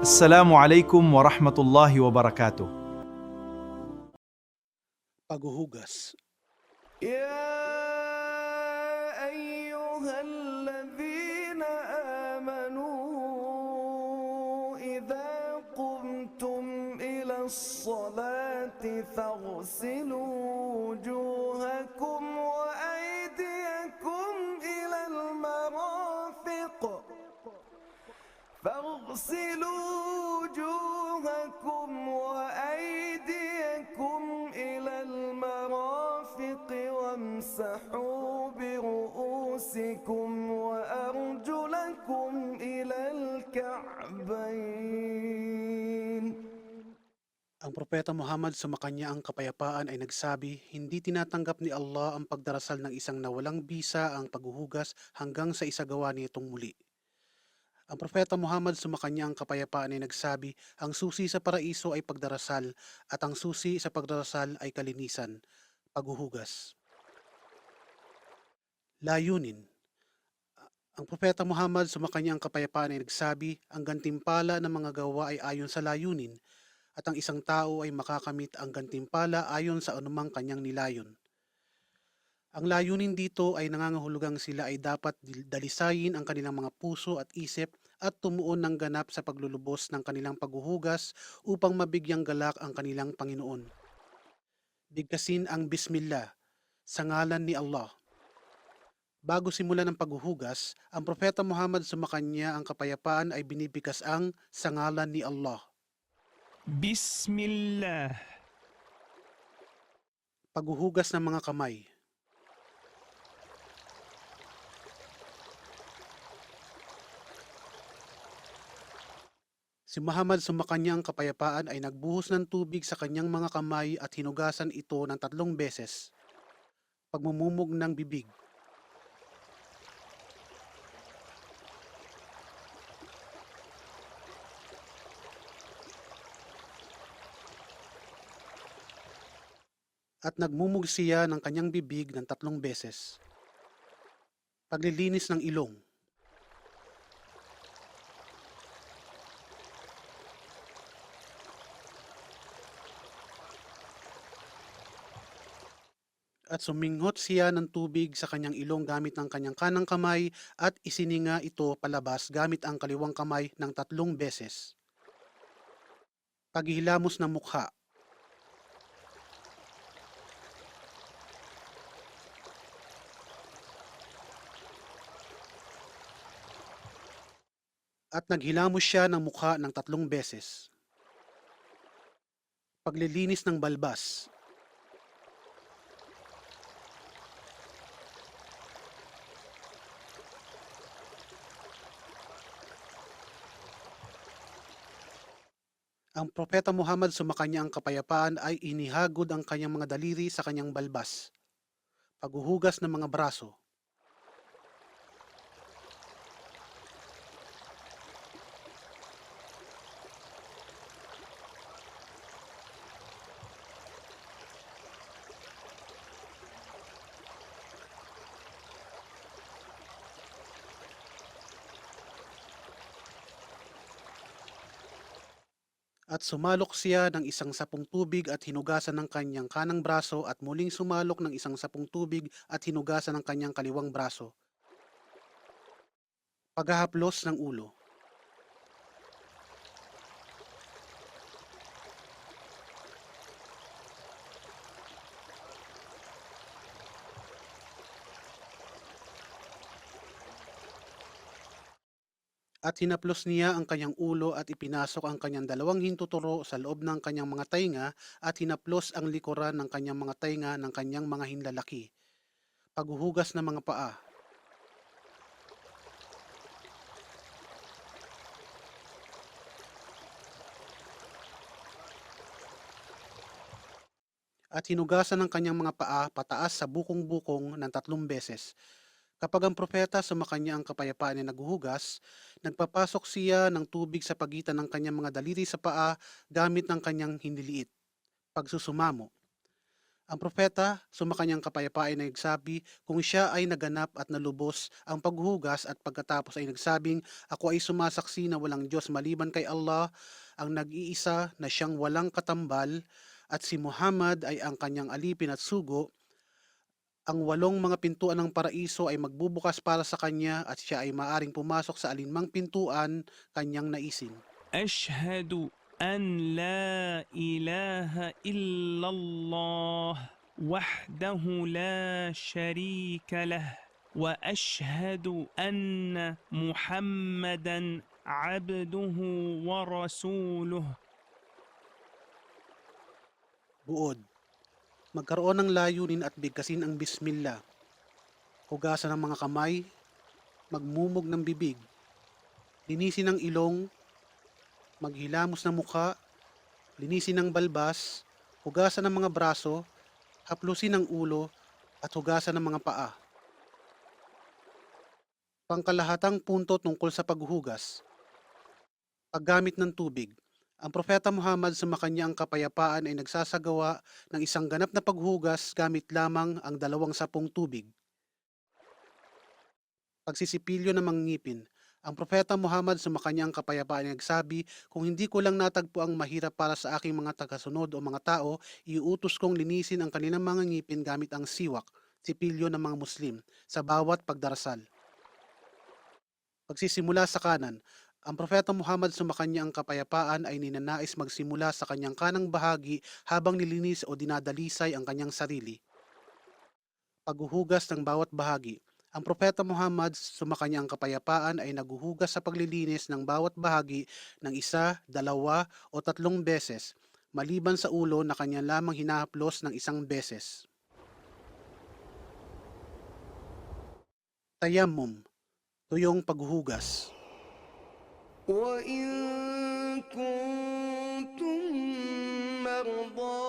Assalamu alaikum wa rahmatullahi wa barakatuh. Paghuhugas. يا أيها الذين آمنوا إذا قمتم إلى الصلاة فاغسلوا وجوهكم وأيديكم إلى المرافق وامسحوا برؤوسكم وأرجلكم إلى الكعبين. Ang Propeta Muhammad sumakanya ang kapayapaan ay nagsabi, hindi tinatanggap ni Allah ang pagdarasal ng isang nawalang bisa ang paghuhugas hanggang sa isagawa nitong muli. Ang Propeta Muhammad sumakanya ang kapayapaan ay nagsabi, ang susi sa paraiso ay pagdarasal at ang susi sa pagdarasal ay kalinisan, paghuhugas. Layunin. Ang Propeta Muhammad sumakanya ang kapayapaan ay nagsabi, ang gantimpala ng mga gawa ay ayon sa layunin at ang isang tao ay makakamit ang gantimpala ayon sa anumang kanyang nilayon. Ang layunin dito ay nangangahulugang sila ay dapat dalisayin ang kanilang mga puso at isip at tumuon ng ganap sa paglulubos ng kanilang paghuhugas upang mabigyang galak ang kanilang Panginoon. Bigkasin ang Bismillah, sa ngalan ni Allah. Bago simulan ang paghuhugas, ang Propeta Muhammad sumakanya ang kapayapaan ay binibigkas ang sa ngalan ni Allah. Bismillah. Paghuhugas ng mga kamay. Si Muhammad sumakanya ang kapayapaan ay nagbuhos ng tubig sa kanyang mga kamay at hinugasan ito ng 3 beses. Pagmumumog ng bibig. At nagmumog siya ng kanyang bibig ng 3 beses. Paglilinis ng ilong. At suminghot siya ng tubig sa kanyang ilong gamit ang kanyang kanang kamay at isininga ito palabas gamit ang kaliwang kamay ng 3 beses. Paghihilamos ng mukha. At naghilamos siya ng mukha ng 3 beses. Paglilinis ng balbas. Ang Propeta Muhammad sumakanya ang kapayapaan ay inihagod ang kanyang mga daliri sa kanyang balbas. Paghuhugas ng mga braso. At sumalok siya ng 1 sapong tubig at hinugasan ng kanyang kanang braso at muling sumalok ng 1 sapong tubig at hinugasan ng kanyang kaliwang braso. Paghahaplos ng ulo. At hinaplos niya ang kanyang ulo at ipinasok ang kanyang 2 hintuturo sa loob ng kanyang mga tainga at hinaplos ang likuran ng kanyang mga tainga ng kanyang mga hinlalaki. Paghuhugas ng mga paa. At hinugasan ng kanyang mga paa pataas sa bukong-bukong ng 3 beses. Kapag ang propeta sumakanya ang kapayapaan ay naghuhugas, nagpapasok siya ng tubig sa pagitan ng kanyang mga daliri sa paa gamit ng kanyang hiniliit, pagsusumamo. Ang propeta, sumakanyang kapayapaan ay nagsabi kung siya ay naganap at nalubos ang paghuhugas at pagkatapos ay nagsabing, ako ay sumasaksi na walang Diyos maliban kay Allah, ang nag-iisa na siyang walang katambal, at si Muhammad ay ang kanyang alipin at sugo, ang 8 mga pintuan ng paraiso ay magbubukas para sa kanya at siya ay maaring pumasok sa alinmang pintuan kanyang naisin. أشهد أن لا إله إلا الله وحده لا شريك له وأشهد أن محمدا عبده ورسوله. Buod, magkaroon ng layunin at bigkasin ang bismillah, hugasan ng mga kamay, magmumog ng bibig, linisin ng ilong, maghilamos ng mukha, linisin ng balbas, hugasan ng mga braso, haplusin ng ulo, at hugasan ng mga paa. Pangkalahatang punto tungkol sa paghuhugas. Paggamit ng tubig. Ang Propeta Muhammad sumakanya ang kapayapaan ay nagsasagawa ng isang ganap na paghugas gamit lamang ang 2 sapong tubig. Pagsisipilyo ng mga ngipin. Ang Propeta Muhammad sumakanya ang kapayapaan ay nagsabi, kung hindi ko lang natagpo ang mahirap para sa aking mga tagasunod o mga tao, iuutos kong linisin ang kanilang mga ngipin gamit ang siwak, sipilyo ng mga Muslim, sa bawat pagdarasal. Pagsisimula sa kanan. Ang Propeta Muhammad sumakanya ang kapayapaan ay ninanais magsimula sa kanyang kanang bahagi habang nilinis o dinadalisay ang kanyang sarili. Paghuhugas ng bawat bahagi. Ang Propeta Muhammad sumakanya ang kapayapaan ay naghuhugas sa paglilinis ng bawat bahagi ng 1, 2 o 3 beses, maliban sa ulo na kanya lamang hinahaplos ng 1 beses. Tayammum, tuyong paghuhugas. وإن كنتم مرضى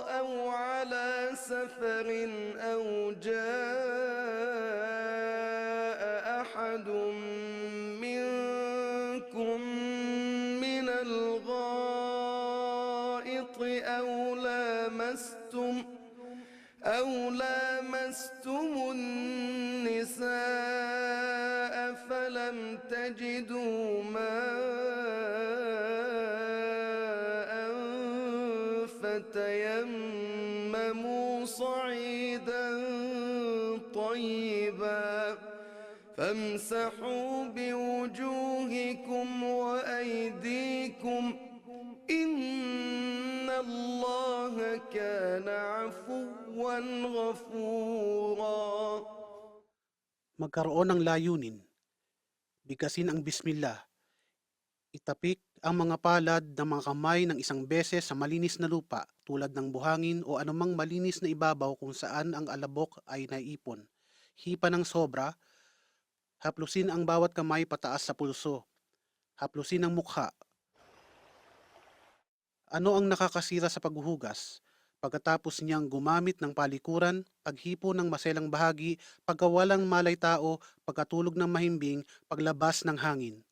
أو على سفر أو جاء أحد منكم من الغائط أو لامستم النساء فلم تجدوا ماء فتيمموا صعيدا طيبا فامسحوا بوجوهكم وأيديكم إن الله كان عفوا غفورا. Magkaroon ng layunin. Bigkasin ang bismillah. Itapik ang mga palad ng mga kamay ng 1 beses sa malinis na lupa tulad ng buhangin o anumang malinis na ibabaw kung saan ang alabok ay naipon. Hipa ng sobra. Haplusin ang bawat kamay pataas sa pulso. Haplusin ang mukha. Ano ang nakakasira sa paghuhugas? Pagkatapos niyang gumamit ng palikuran, paghipo ng maselang bahagi, pagkawalang malay tao, pagkatulog ng mahimbing, paglabas ng hangin.